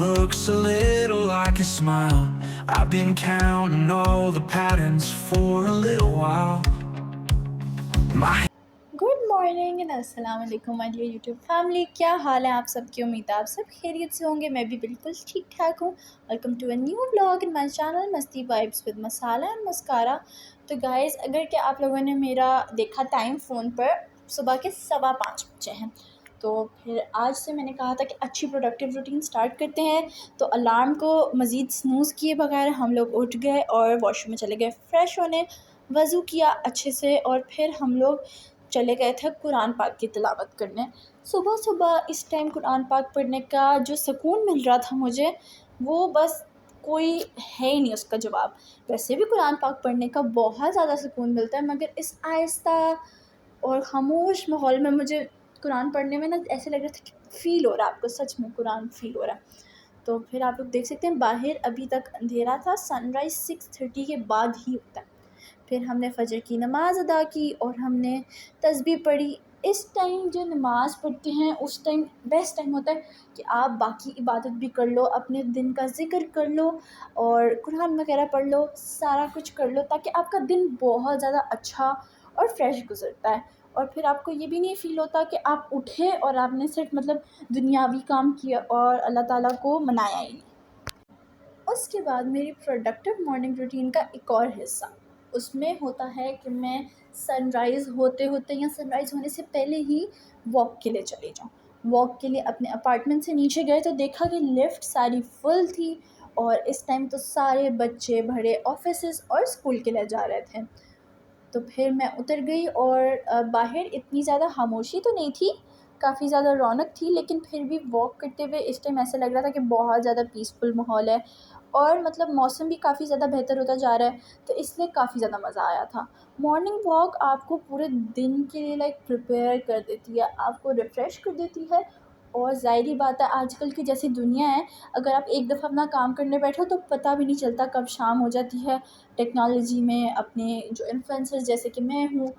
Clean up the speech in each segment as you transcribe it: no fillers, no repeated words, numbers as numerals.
looks a little like a smile. I've been counting all the patterns for a little while. My good morning and अस्सलाम वालेकुम my dear YouTube family. क्या हाल है आप सबकी? उम्मीद है आप सब खैरियत से होंगे। मैं भी बिल्कुल ठीक ठाक हूँ। Welcome to a new vlog in my channel Masti vibes with Masala and mascara. तो गाइस, अगर क्या आप लोगों ने मेरा देखा टाइम फ़ोन पर, सुबह के 5:15 बजे हैं। तो फिर आज से मैंने कहा था कि अच्छी प्रोडक्टिव रूटीन स्टार्ट करते हैं। तो अलार्म को मज़ीद स्नूज़ किए बगैर हम लोग उठ गए और वॉशरूम में चले गए फ़्रेश होने। वज़ू किया अच्छे से और फिर हम लोग चले गए थे कुरान पाक की तिलावत करने। सुबह सुबह इस टाइम कुरान पाक पढ़ने का जो सुकून मिल रहा था मुझे, वो बस कोई है ही नहीं उसका जवाब। वैसे भी कुरान पाक पढ़ने का बहुत ज़्यादा सुकून मिलता है, मगर इस आहिस्ता और ख़ामोश माहौल में मुझे कुरान पढ़ने में ना ऐसे लग रहा था कि फ़ील हो रहा है, आपको सच में कुरान फ़ील हो रहा है। तो फिर आप लोग देख सकते हैं बाहर अभी तक अंधेरा था। सनराइज़ 6:30 के बाद ही होता है। फिर हमने फ़जर की नमाज़ अदा की और हमने तस्बीह पढ़ी। इस टाइम जो नमाज़ पढ़ते हैं उस टाइम बेस्ट टाइम होता है कि आप बाकी इबादत भी कर लो, अपने दिन का ज़िक्र कर लो और कुरान वगैरह पढ़ लो, सारा कुछ कर लो, ताकि आपका दिन बहुत ज़्यादा अच्छा और फ्रेश गुज़रता है। और फिर आपको ये भी नहीं फ़ील होता कि आप उठे और आपने सिर्फ दुनियावी काम किया और अल्लाह ताला को मनाया ही नहीं। उसके बाद मेरी प्रोडक्टिव मॉर्निंग रूटीन का एक और हिस्सा, उसमें होता है कि मैं सनराइज़ होते होते या सनराइज़ होने से पहले ही वॉक के लिए चली जाऊँ। वॉक के लिए अपने अपार्टमेंट से नीचे गए तो देखा कि लिफ्ट सारी फुल थी और इस टाइम तो सारे बच्चे बड़े ऑफिसेज़ और स्कूल के लिए जा रहे थे। तो फिर मैं उतर गई और बाहर इतनी ज़्यादा खामोशी तो नहीं थी, काफ़ी ज़्यादा रौनक थी, लेकिन फिर भी वॉक करते हुए इस टाइम ऐसा लग रहा था कि बहुत ज़्यादा पीसफुल माहौल है और मौसम भी काफ़ी ज़्यादा बेहतर होता जा रहा है, तो इसलिए काफ़ी ज़्यादा मज़ा आया था। मॉर्निंग वॉक आपको पूरे दिन के लिए प्रिपेयर कर देती है, आपको रिफ़्रेश कर देती है। और ज़ाहिर-सी बात है, आजकल की जैसी दुनिया है, अगर आप एक दफ़ा अपना काम करने बैठो तो पता भी नहीं चलता कब शाम हो जाती है। टेक्नोलॉजी में अपने जो इन्फ्लुएंसर्स जैसे कि मैं हूँ,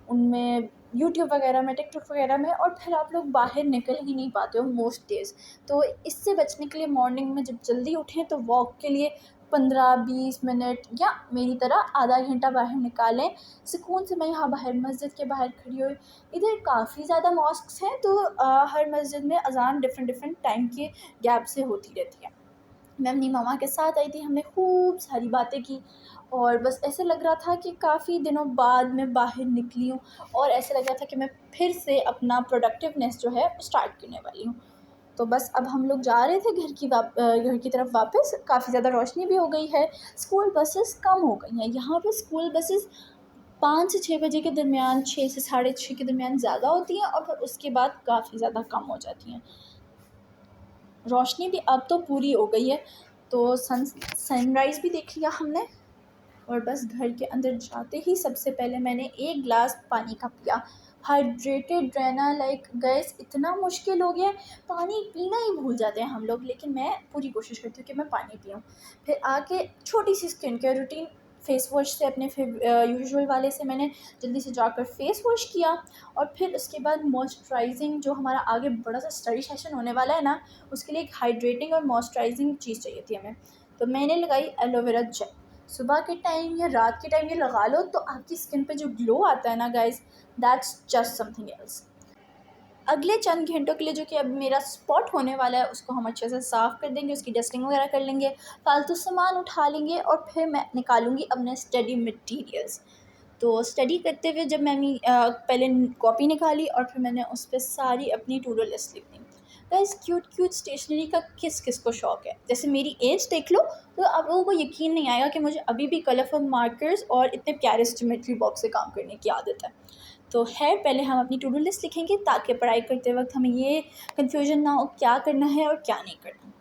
उनमें यूट्यूब वगैरह में, टिकटॉक वगैरह में, और फिर आप लोग बाहर निकल ही नहीं पाते हो मोस्ट डेज़। तो इससे बचने के लिए मॉर्निंग में जब जल्दी उठें तो वॉक के लिए 15-20 मिनट या मेरी तरह आधा घंटा बाहर निकालें। सुकून से मैं यहाँ बाहर मस्जिद के बाहर खड़ी हुई। इधर काफ़ी ज़्यादा मॉस्क्स हैं, तो हर मस्जिद में अज़ान डिफरेंट डिफरेंट टाइम के गैप से होती रहती है। मैं अपनी मम्मा के साथ आई थी, हमने खूब सारी बातें की और बस ऐसे लग रहा था कि काफ़ी दिनों बाद मैं बाहर निकली हूँ और ऐसे लग रहा था कि मैं फिर से अपना प्रोडक्टिवनेस जो है स्टार्ट करने वाली हूँ। तो बस अब हम लोग जा रहे थे घर की तरफ वापस। काफ़ी ज़्यादा रोशनी भी हो गई है, स्कूल बसेस कम हो गई हैं। यहाँ पे स्कूल बसेस 5 से 6 बजे के दरमियान, 6 से साढ़े 6 के दरमियान ज़्यादा होती हैं और फिर उसके बाद काफ़ी ज़्यादा कम हो जाती हैं। रोशनी भी अब तो पूरी हो गई है, तो सनराइज़ भी देख लिया हमने। और बस घर के अंदर जाते ही सबसे पहले मैंने एक गिलास पानी का पिया। हाइड्रेटेड रहना गैस इतना मुश्किल हो गया है, पानी पीना ही भूल जाते हैं हम लोग, लेकिन मैं पूरी कोशिश करती हूँ कि मैं पानी पीऊँ। फिर आके छोटी सी skin care routine, face wash से अपने यूजुअल वाले से मैंने जल्दी से जाकर फ़ेस वॉश किया और फिर उसके बाद मॉइस्चराइजिंग, जो हमारा आगे बड़ा सा स्टडी सेशन होने वाला है ना, उसके लिए एक हाइड्रेटिंग और मॉइस्चराइजिंग चीज़ चाहिए थी हमें। तो मैंने लगाई एलोवेरा जेल। सुबह के टाइम या रात के टाइम ये लगा लो तो आपकी स्किन पे जो ग्लो आता है ना guys, that's just something else. अगले चंद घंटों के लिए जो कि अब मेरा स्पॉट होने वाला है, उसको हम अच्छे से साफ़ कर देंगे, उसकी डस्टिंग वगैरह कर लेंगे, फालतू सामान उठा लेंगे और फिर मैं निकालूंगी अपने स्टडी मटेरियल्स। तो स्टडी करते हुए जब पहले कॉपी निकाली और फिर मैंने उस पर सारी अपनी टू डू लिस्ट लिख दी। गाइस, क्यूट क्यूट स्टेशनरी का किस किस को शौक़ है? जैसे मेरी एज देख लो तो आप लोगों को यकीन नहीं आएगा कि मुझे अभी भी कलरफुल मार्कर्स और इतने प्यारे ज्योमेट्री बॉक्स से काम करने की आदत है। तो खैर, पहले हम अपनी टू डू लिस्ट लिखेंगे ताकि पढ़ाई करते वक्त हमें ये कन्फ्यूजन ना हो क्या करना है और क्या नहीं करना।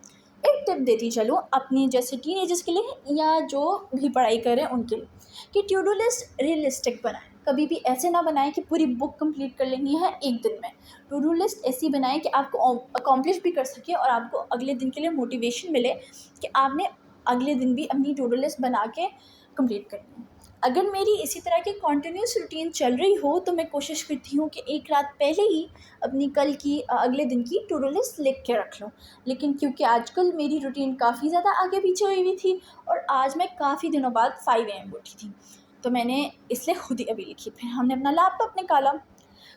एक टिप देती चलूँ अपनी जैसे टीनेजर्स के लिए या जो भी पढ़ाई करें उनके लिए, कि टू डू लिस्ट रियलिस्टिक बनाएं। कभी भी ऐसे ना बनाएं कि पूरी बुक कंप्लीट कर लेनी है एक दिन में। टू डू लिस्ट ऐसी बनाएं कि आपको अकॉम्प्लिश भी कर सके और आपको अगले दिन के लिए मोटिवेशन मिले कि आपने अगले दिन भी अपनी टू डू लिस्ट बना के कंप्लीट करनी है। अगर मेरी इसी तरह की कंटिन्यूस रूटीन चल रही हो तो मैं कोशिश करती हूँ कि एक रात पहले ही अपनी कल की अगले दिन की टू डू लिस्ट लिख के रख लूँ। लेकिन क्योंकि आजकल मेरी रूटीन काफ़ी ज़्यादा आगे पीछे हुई हुई थी और आज मैं काफ़ी दिनों बाद 5 AM उठी थी, तो मैंने इसलिए खुद ही अभी लिखी। फिर हमने अपना लैपटॉप निकाला।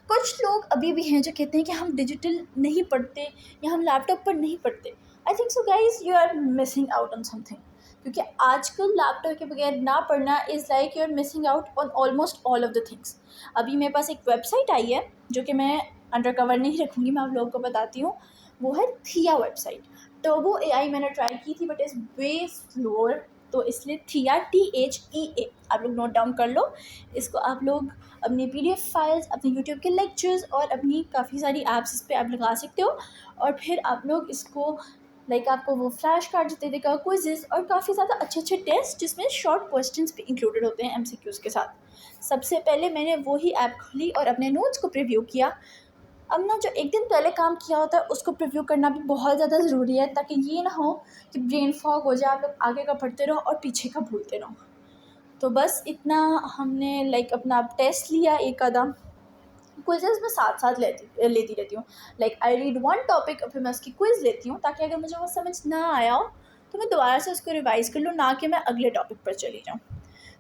कुछ लोग अभी भी हैं जो कहते हैं कि हम डिजिटल नहीं पढ़ते या हम लैपटॉप पर नहीं पढ़ते। I think so guys you are missing out on something, क्योंकि आजकल लैपटॉप के बगैर ना पढ़ना is like you are missing out on almost all of the things. अभी मेरे पास एक वेबसाइट आई है जो कि मैं अंडर कवर नहीं रखूँगी, मैं आप लोगों को बताती हूँ। वो है थिया वेबसाइट। टर्बो AI मैंने ट्राई की थी बट इज़ वे स्लोअर, तो इसलिए थिया THEA आप लोग नोट डाउन कर लो। इसको आप लोग अपनी PDF फाइल्स, अपने यूट्यूब के लेक्चर्स और अपनी काफ़ी सारी ऐप्स इस पर आप लगा सकते हो। और फिर आप लोग इसको आपको वो फ्लैश कार्ड दे देगा, क्विज़ेस और काफ़ी ज़्यादा अच्छे अच्छे टेस्ट जिसमें शॉर्ट क्वेश्चंस भी इंक्लूडेड होते हैं MCQs के साथ। सबसे पहले मैंने वो ही ऐप खोली और अपने नोट्स को प्रीव्यू किया। अब ना जो एक दिन पहले काम किया होता है उसको प्रीव्यू करना भी बहुत ज़्यादा ज़रूरी है, ताकि ये ना हो कि ब्रेन फॉग हो जाए, आप लोग आगे का पढ़ते रहो और पीछे का भूलते रहो। तो बस इतना हमने अपना टेस्ट लिया एक कदम। क्विज़ेस मैं साथ साथ लेती रहती हूँ। आई रीड वन टॉपिक और फिर मैं उसकी क्विज़ लेती हूँ, ताकि अगर मुझे वो समझ ना आया हो तो मैं दोबारा से उसको रिवाइज़ कर लूँ, ना कि मैं अगले टॉपिक पर चली जाऊँ।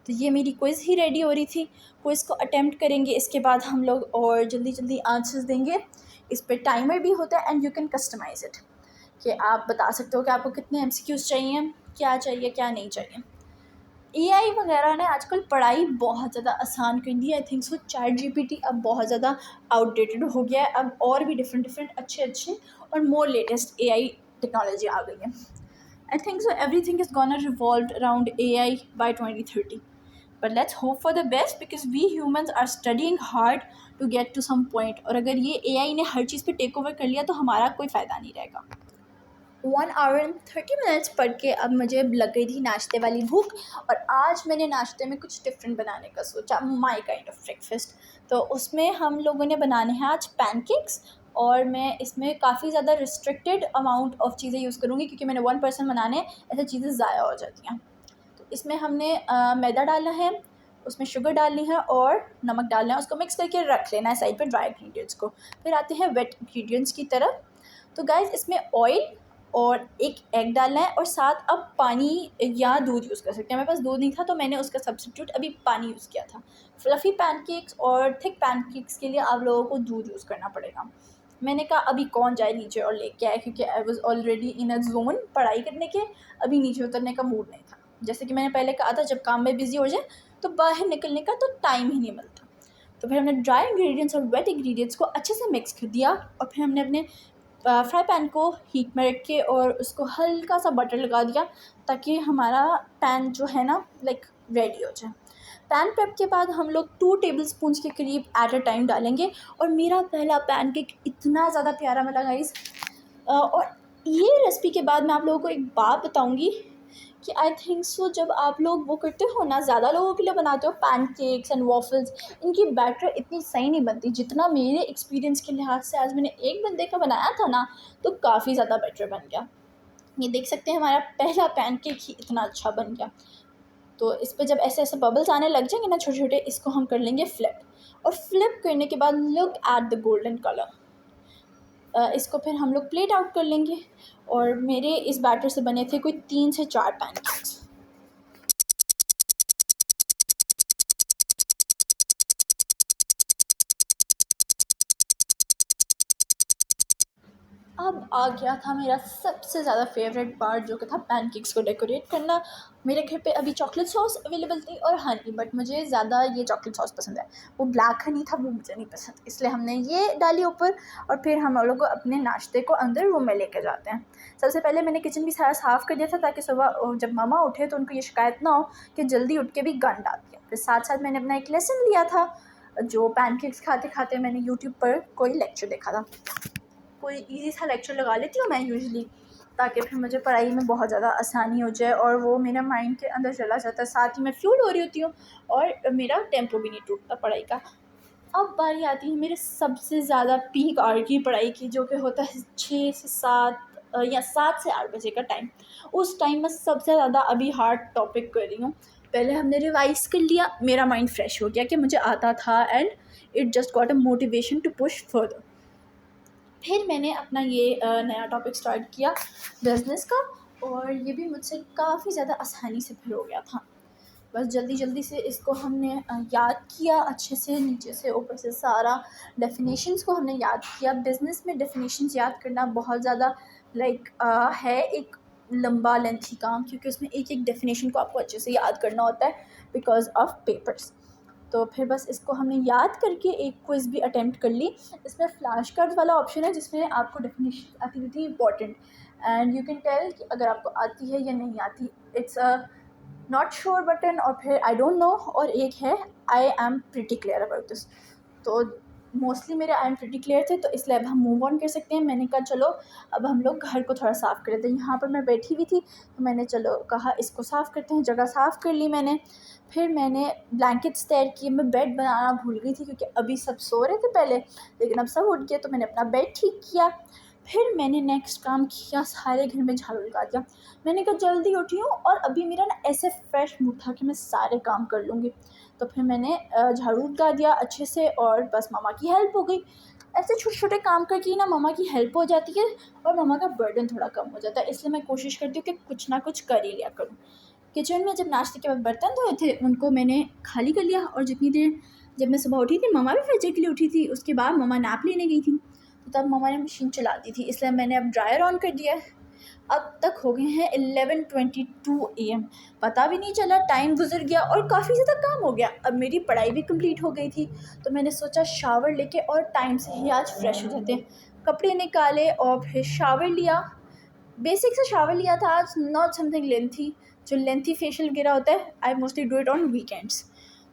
तो ये मेरी क्विज़ ही रेडी हो रही थी। क्विज़ को अटेम्प्ट करेंगे, इसके बाद हम लोग और जल्दी जल्दी आंसर्स देंगे। इस पर टाइमर भी होता है and you can customise it, कि आप बता सकते हो कि आपको कितने MCQs चाहिए, क्या चाहिए क्या नहीं चाहिए। AI वगैरह ने आजकल पढ़ाई बहुत ज़्यादा आसान कर दी है। आई थिंक सो ChatGPT अब बहुत ज़्यादा आउटडेटेड हो गया है। अब और भी डिफरेंट अच्छे और मोर लेटेस्ट AI टेक्नोलॉजी आ गई है। I think so everything is gonna revolve around AI by 2030, but let's hope for the best because we humans are studying hard to get to some point. और अगर ये AI ने हर चीज़ पे take over कर लिया तो हमारा कोई फ़ायदा नहीं रहेगा। 1 आवर एंड 30 मिनट्स पढ़ के अब मुझे लग गई थी नाश्ते वाली भूख, और आज मैंने नाश्ते में कुछ डिफरेंट बनाने का सोचा, माई काइंड ऑफ ब्रेकफास्ट। तो उसमें हम लोगों ने बनाने हैं आज पैनकेक्स, और मैं इसमें काफ़ी ज़्यादा रिस्ट्रिक्टेड अमाउंट ऑफ चीज़ें यूज़ करूँगी, क्योंकि मैंने 1 पर्सन बनाने ऐसे चीज़ें ज़ाया हो जाती हैं। तो इसमें हमने मैदा डालना है, उसमें शुगर डालनी है और नमक डालना है, उसको मिक्स करके रख लेना है साइड पर ड्राई इंग्रीडियंट्स को। फिर आते हैं वेट इंग्रीडियंट्स की तरफ। तो गाइस इसमें ऑयल और एक एग डालना है, और साथ अब पानी या दूध यूज़ कर सकते हैं। मेरे पास दूध नहीं था तो मैंने उसका सब्स्टिट्यूट अभी पानी यूज़ किया था। फ्लफ़ी पैनकेक्स और थिक पैनकेक्स के लिए आप लोगों को दूध यूज़ करना पड़ेगा। मैंने कहा अभी कौन जाए नीचे और लेके आए, क्योंकि I was already in a zone पढ़ाई करने के, अभी नीचे उतरने का मूड नहीं था। जैसे कि मैंने पहले कहा था, जब काम में बिज़ी हो जाए तो बाहर निकलने का तो टाइम ही नहीं मिलता। तो फिर हमने ड्राई इंग्रेडिएंट्स और वेट इंग्रेडिएंट्स को अच्छे से मिक्स कर दिया, और फिर हमने अपने फ्राई पैन को हीट में रख के और उसको हल्का सा बटर लगा दिया, ताकि हमारा पैन जो है ना रेडी हो जाए। पैन प्रेप के बाद हम लोग 2 टेबलस्पून के करीब एट अ टाइम डालेंगे, और मेरा पहला पैनकेक इतना ज़्यादा प्यारा मिला गाइस। और ये रेसिपी के बाद मैं आप लोगों को एक बात बताऊंगी कि आई थिंक सो जब आप लोग वो करते हो ना, ज़्यादा लोगों के लिए बनाते हो पैनकेक्स एंड वॉफल्स, इनकी बैटर इतनी सही नहीं बनती जितना मेरे एक्सपीरियंस के लिहाज से आज मैंने एक बंदे का बनाया था ना, तो काफ़ी ज़्यादा बेटर बन गया। ये देख सकते हैं हमारा पहला पैनकेक ही इतना अच्छा बन गया। तो इस पर जब ऐसे ऐसे बबल्स आने लग जाएंगे ना छोटे छोटे, इसको हम कर लेंगे फ्लिप, और फ्लिप करने के बाद look at the golden colour. इसको फिर हम लोग प्लेट आउट कर लेंगे, और मेरे इस बैटर से बने थे कोई 3 से 4 पैनकेक्स। अब आ गया था मेरा सबसे ज़्यादा फेवरेट पार्ट, जो कि था पैनकेक्स को डेकोरेट करना। मेरे घर पे अभी चॉकलेट सॉस अवेलेबल थी और हनी, बट मुझे ज़्यादा ये चॉकलेट सॉस पसंद है। वो ब्लैक हनी था वो मुझे नहीं पसंद, इसलिए हमने ये डाली ऊपर। और फिर हम लोग अपने नाश्ते को अंदर रूम में लेके जाते हैं। सबसे पहले मैंने किचन भी सारा साफ़ कर दिया था, ताकि सुबह जब मामा उठे तो उनको ये शिकायत ना हो कि जल्दी उठ के भी गंद डाल दिया। फिर साथ साथ मैंने अपना एक लेसन लिया था, जो पैनकेक्स खाते खाते मैंने यूट्यूब पर कोई लेक्चर देखा था। कोई इजी सा लेक्चर लगा लेती हूँ मैं यूजुअली, ताकि फिर मुझे पढ़ाई में बहुत ज़्यादा आसानी हो जाए और वो मेरा माइंड के अंदर चला जाता है, साथ ही मैं फ्यूल हो रही होती हूँ और मेरा टेम्पो भी नहीं टूटता पढ़ाई का। अब बारी आती है मेरे सबसे ज़्यादा पीक आवर की पढ़ाई की, जो कि होता है 6 से 7 या 7 से 8 बजे का टाइम, उस टाइम मैं सबसे ज़्यादा अभी हार्ड टॉपिक कर रही हूँ। पहले हमने रिवाइज़ कर लिया, मेरा माइंड फ्रेश हो गया कि मुझे आता था and it just got a motivation to push further. फिर मैंने अपना ये नया टॉपिक स्टार्ट किया बिज़नेस का, और ये भी मुझसे काफ़ी ज़्यादा आसानी से फिर हो गया था। बस जल्दी जल्दी से इसको हमने याद किया अच्छे से, नीचे से ऊपर से सारा डेफिनेशंस को हमने याद किया। बिज़नेस में डेफिनेशंस याद करना बहुत ज़्यादा है एक लंबा लेंथी काम, क्योंकि उसमें एक एक डेफिनेशन को आपको अच्छे से याद करना होता है बिकॉज ऑफ पेपर्स। तो फिर बस इसको हमने याद करके एक क्विज़ भी अटेम्प्ट कर ली। इसमें फ्लैश कार्ड्स वाला ऑप्शन है जिसमें आपको डेफिनेशन आती रहती है important, and you can tell कि अगर आपको आती है या नहीं आती। It's a not sure button, और फिर आई डोंट नो, और एक है I am pretty clear about this. तो मोस्टली मेरे आई एम प्रिटी क्लियर थे, तो इसलिए अब हम मूव ऑन कर सकते हैं। मैंने कहा चलो अब हम लोग घर को थोड़ा साफ़ कर देते हैं। यहाँ पर मैं बैठी हुई थी तो मैंने चलो कहा इसको साफ़ करते हैं, जगह साफ़ कर ली मैंने। फिर मैंने ब्लैंकेट्स तैयार किए। मैं बेड बनाना भूल गई थी क्योंकि अभी सब सो रहे थे पहले, लेकिन अब सब उठ गए, तो मैंने अपना बेड ठीक किया। फिर मैंने नेक्स्ट काम किया, सारे घर में झाड़ू लगा दिया। मैंने कहा जल्दी उठी हूँ और अभी मेरा ना ऐसे फ्रेश मूड था कि मैं सारे काम कर लूँगी। तो फिर मैंने झाड़ू लगा दिया अच्छे से, और बस मम्मा की हेल्प हो गई। ऐसे छोटे छोटे काम करके ही ना मम्मा की हेल्प हो जाती है और मम्मा का बर्डन थोड़ा कम हो जाता है। इसलिए मैं कोशिश करती हूँ कि कुछ ना कुछ कर ही लिया करूँ। किचन में जब नाश्ते के बाद बर्तन धोए थे उनको मैंने खाली कर लिया, और जितनी देर जब मैं सुबह उठी थी मम्मा भी फजर के लिए उठी थी, उसके बाद मम्मा नैप लेने गई थी, तो तब मम्मा ने मशीन चला दी थी, इसलिए मैंने अब ड्रायर ऑन कर दिया है। अब तक हो गए हैं 11:22 AM। पता भी नहीं चला, टाइम गुजर गया और काफ़ी ज़्यादा काम हो गया। अब मेरी पढ़ाई भी कंप्लीट हो गई थी, तो मैंने सोचा शावर लेके और टाइम से ही आज फ्रेश हो जाते हैं। कपड़े निकाले और फिर शावर लिया। बेसिक से शावर लिया था आज, नॉट समथिंग लेंथी। जो लेंथी फेशियल वगैरह होता है I mostly do it on weekends.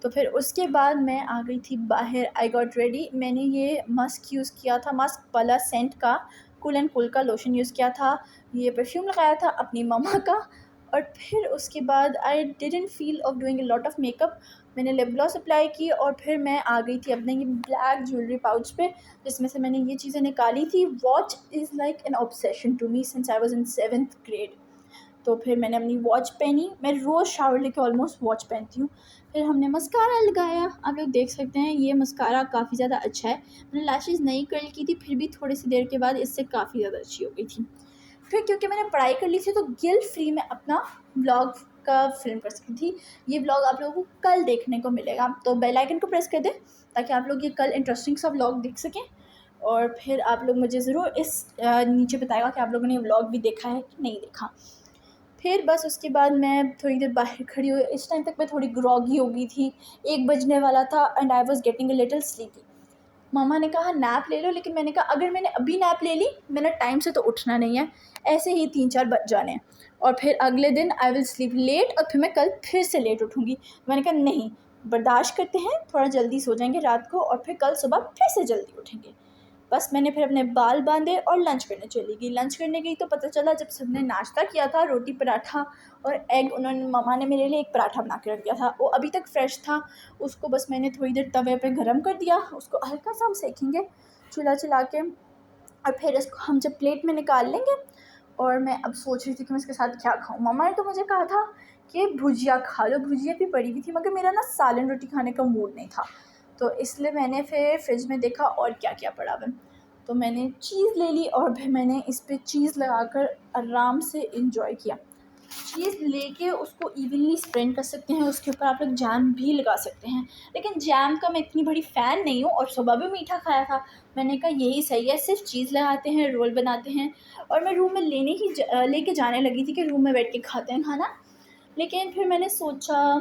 तो फिर उसके बाद मैं आ गई थी बाहर, आई गॉट रेडी। मैंने ये मस्क यूज़ किया था, मस्क वाला सेंट का, कूल एंड कूल का लोशन यूज़ किया था, ये परफ्यूम लगाया था अपनी मम्मा का। और फिर उसके बाद I didn't feel of doing a lot of makeup. मैंने लिप ग्लॉस अप्लाई की और फिर मैं आ गई थी अपने ये ब्लैक ज्वेलरी पाउच पे, जिसमें से मैंने ये चीज़ें निकाली थी। Watch is like an obsession to me since I was in 7th grade. तो फिर मैंने अपनी वॉच पहनी। मैं रोज़ शावर लेके ऑलमोस्ट वॉच पहनती हूँ। फिर हमने मस्कारा लगाया, आप लोग देख सकते हैं ये मस्कारा काफ़ी ज़्यादा अच्छा है। मैंने लैशेज़ नहीं कर्ल की थी, फिर भी थोड़ी सी देर के बाद इससे काफ़ी ज़्यादा अच्छी हो गई थी। फिर क्योंकि मैंने पढ़ाई कर ली थी तो गिल्ट फ्री में अपना व्लॉग का फ़िल्म कर सकती थी। ये व्लॉग आप लोगों को कल देखने को मिलेगा, तो बेल आइकन को प्रेस कर दें ताकि आप लोग ये कल इंटरेस्टिंग सा व्लॉग देख सकें। और फिर आप लोग मुझे ज़रूर इस नीचे बताएगा कि आप लोगों ने व्लॉग भी देखा है कि नहीं देखा। फिर बस उसके बाद मैं थोड़ी देर बाहर खड़ी हुई। इस टाइम तक मैं थोड़ी ग्रॉगी हो गई थी, 1 बजने वाला था and I was getting a little sleepy. मम्मा ने कहा नैप ले लो, लेकिन मैंने कहा अगर मैंने अभी नैप ले ली मैंने टाइम से तो उठना नहीं है, ऐसे ही 3-4 बज जाने हैं और फिर अगले दिन आई विल स्लीप लेट और फिर मैं कल फिर से लेट उठूँगी। मैंने कहा नहीं, बर्दाश्त करते हैं, थोड़ा जल्दी सो जाएंगे रात को और फिर कल सुबह फिर से जल्दी उठेंगे। बस मैंने फिर अपने बाल बांधे और लंच करने चली गई। लंच करने गई तो पता चला जब सबने नाश्ता किया था रोटी पराठा और एग, उन्होंने मम्मा ने मेरे लिए एक पराठा बना के रख दिया था, वो अभी तक फ्रेश था। उसको बस मैंने थोड़ी देर तवे पे गरम कर दिया, उसको हल्का सा हम सेकेंगे चूल्हा चला के, और फिर इसको हम जब प्लेट में निकाल लेंगे। और मैं अब सोच रही थी कि मैं इसके साथ क्या खाऊं। मम्मा ने तो मुझे कहा था कि भुजिया खा लो, भुजिया भी पड़ी हुई थी, मगर मेरा ना सालन रोटी खाने का मूड नहीं था, तो इसलिए मैंने फिर फ्रिज में देखा और क्या क्या पड़ा हुआ। तो मैंने चीज़ ले ली और फिर मैंने इस पर चीज़ लगाकर आराम से इंजॉय किया। चीज़ लेके उसको इवनली स्प्रेड कर सकते हैं, उसके ऊपर आप लोग जैम भी लगा सकते हैं, लेकिन जैम का मैं इतनी बड़ी फ़ैन नहीं हूँ और सुबह भी मीठा खाया था। मैंने कहा यही सही है, सिर्फ चीज़ लगाते हैं, रोल बनाते हैं। और मैं रूम में लेके जाने लगी थी कि रूम में बैठ के खाते हैं खाना, लेकिन फिर मैंने सोचा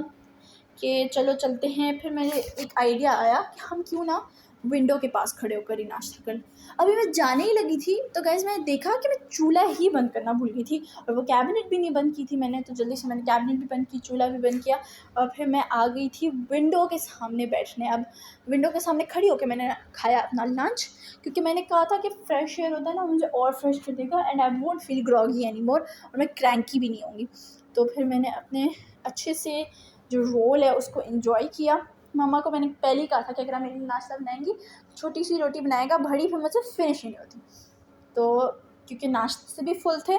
कि चलो चलते हैं। फिर मेरे एक आइडिया आया कि हम क्यों ना विंडो के पास खड़े होकर ही नाश्ता करें। अभी मैं जाने ही लगी थी तो गाइस मैंने देखा कि मैं चूल्हा ही बंद करना भूल गई थी, और वो कैबिनेट भी नहीं बंद की थी मैंने, तो जल्दी से मैंने कैबिनेट भी बंद की, चूल्हा भी बंद किया, और फिर मैं आ गई थी विंडो के सामने बैठने। अब विंडो के सामने खड़ी होकर मैंने खाया अपना लंच, क्योंकि मैंने कहा था कि फ्रेश एयर होता है ना, मुझे और फ्रेश कर देगा and I won't feel groggy any more, और मैं क्रैंकी भी नहीं होंगी। तो फिर मैंने अपने अच्छे से जो रोल है उसको एंजॉय किया। मम्मा को मैंने पहले ही कहा था कि अगर आप मेरे लिए नाश्ता बनाएंगी छोटी सी रोटी बनाएगा, बड़ी फिर मुझसे फिनिश ही नहीं होती। तो क्योंकि नाश्ते से भी फुल थे।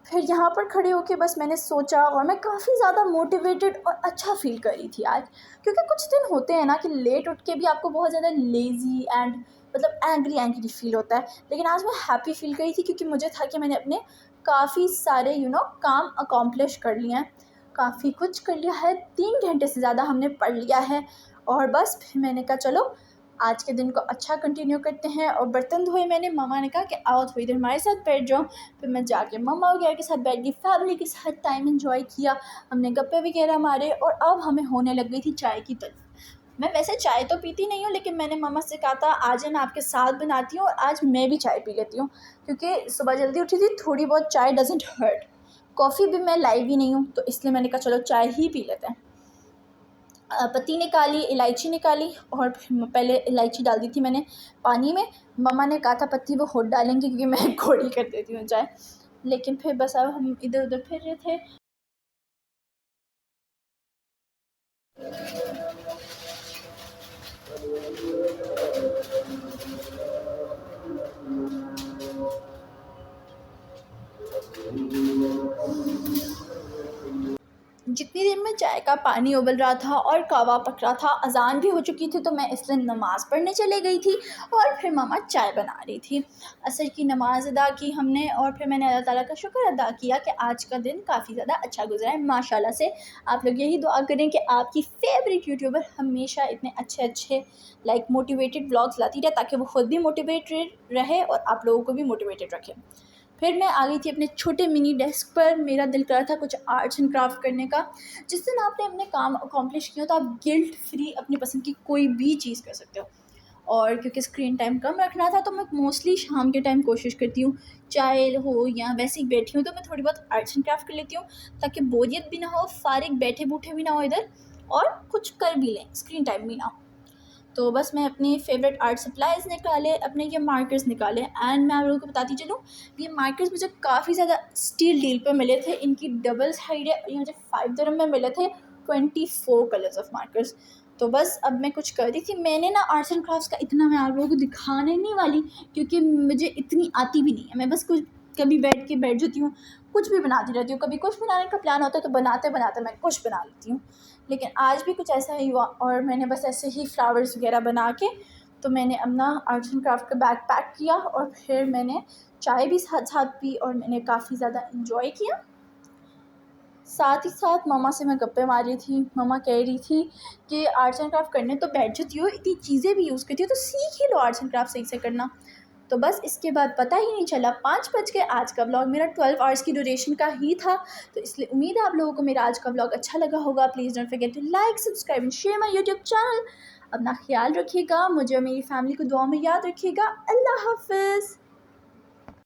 फिर यहाँ पर खड़े होके बस मैंने सोचा और मैं काफ़ी ज़्यादा मोटिवेटेड और अच्छा फ़ील कर रही थी आज, क्योंकि कुछ दिन होते हैं ना कि लेट उठ के भी आपको बहुत ज़्यादा लेज़ी एंड मतलब एंग्री फ़ील होता है। लेकिन आज मैं हैप्पी फ़ील कर रही थी, क्योंकि मुझे था कि मैंने अपने काफ़ी सारे काम अकॉम्प्लिश कर लिए हैं, काफ़ी कुछ कर लिया है, 3 घंटे से ज़्यादा हमने पढ़ लिया है। और बस फिर मैंने कहा चलो आज के दिन को अच्छा कंटिन्यू करते हैं। और बर्तन धोए मैंने, मम्मा ने कहा कि आओ थोड़ी देर हमारे साथ बैठ जाओ। फिर मैं जाके मम्मा वगैरह के साथ बैठ गई, फैमिली के साथ टाइम एंजॉय किया, हमने गप्पे वगैरह मारे। और अब हमें होने लग गई थी चाय की तलब। मैं वैसे चाय तो पीती नहीं हूँ, लेकिन मैंने मम्मा से कहा था आज मैं आपके साथ बनाती हूँ और आज मैं भी चाय पी लेती हूँ, क्योंकि सुबह जल्दी उठी थी, थोड़ी बहुत चाय डजंट हर्ट। कॉफ़ी भी मैं लाई भी नहीं हूँ, तो इसलिए मैंने कहा चलो चाय ही पी लेते हैं। पत्ती निकाली, इलायची निकाली और फिर पहले इलायची डाल दी थी मैंने पानी में। मम्मा ने कहा था पत्ती वो खुद डालेंगे, क्योंकि मैं घोड़ी कर देती हूँ चाय। लेकिन फिर बस अब हम इधर उधर फिर रहे थे। जितनी देर में चाय का पानी उबल रहा था और कहवा पक रहा था, अज़ान भी हो चुकी थी, तो मैं इसलिए नमाज़ पढ़ने चले गई थी और फिर मम्मा चाय बना रही थी। असर की नमाज़ अदा की हमने और फिर मैंने अल्लाह ताला का शुक्र अदा किया कि आज का दिन काफ़ी ज़्यादा अच्छा गुजरा है माशाल्लाह से। आप लोग यही दुआ करें कि आपकी फेवरेट यूट्यूबर हमेशा इतने अच्छे अच्छे मोटिवेटेड ब्लॉग्स लाती रहे, ताकि वो ख़ुद भी मोटिवेटेड रहे और आप लोगों को भी मोटिवेटेड रखे। फिर मैं आ गई थी अपने छोटे मिनी डेस्क पर। मेरा दिल कर रहा था कुछ आर्ट्स एंड क्राफ्ट करने का। जिस दिन आपने अपने काम अकॉम्प्लिश किया तो आप गिल्ट फ्री अपनी पसंद की कोई भी चीज़ कर सकते हो। और क्योंकि स्क्रीन टाइम कम रखना था, तो मैं मोस्टली शाम के टाइम कोशिश करती हूँ, चाहे हो या वैसे ही बैठी हूँ तो मैं थोड़ी बहुत आर्ट्स एंड क्राफ्ट कर लेती हूँ, ताकि बोरियत भी ना हो, फारिग बैठे बूठे भी ना हो इधर, और कुछ कर भी लें, स्क्रीन टाइम भी ना हो। तो बस मैं अपने फेवरेट आर्ट सप्लाइज़ निकाले, अपने ये मार्कर्स निकाले। एंड मैं आप लोगों को बताती चलूँ, ये मार्कर्स मुझे काफ़ी ज़्यादा स्टील डील पर मिले थे। इनकी डबल साइड है, ये मुझे 5 दिरहम में मिले थे, 24 कलर्स ऑफ मार्कर्स। तो बस अब मैं कुछ कर रही थी। मैंने ना आर्ट्स एंड क्राफ्ट्स का इतना मैं आप लोगों को दिखाने नहीं वाली, क्योंकि मुझे इतनी आती भी नहीं है। मैं बस कुछ कभी बैठ जाती हूँ, कुछ भी बनाती रहती हूँ। कभी कुछ बनाने का प्लान होता है तो बनाते बनाते मैं कुछ बना लेती हूँ। लेकिन आज भी कुछ ऐसा ही हुआ और मैंने बस ऐसे ही फ्लावर्स वगैरह बना के, तो मैंने अपना आर्ट्स एंड क्राफ्ट का बैग पैक किया और फिर मैंने चाय भी साथ साथ पी और मैंने काफ़ी ज़्यादा इन्जॉय किया। साथ ही साथ मम्मा से मैं गप्पे मार रही थी। मम्मा कह रही थी कि आर्ट्स एंड क्राफ्ट करने तो बैठ जाती हो, इतनी चीज़ें भी यूज़ करती हो, तो सीख ही लो आर्ट्स एंड क्राफ्ट सही से करना। तो बस इसके बाद पता ही नहीं चला 5 बज गए। आज का व्लॉग मेरा 12 आवर्स की ड्यूरेशन का ही था, तो इसलिए उम्मीद है आप लोगों को मेरा आज का व्लॉग अच्छा लगा होगा। Please don't forget to like, subscribe and share my YouTube channel. अपना ख्याल रखिएगा, मुझे और मेरी फैमिली को दुआ में याद रखिएगा। अल्लाह हाफ़िज़।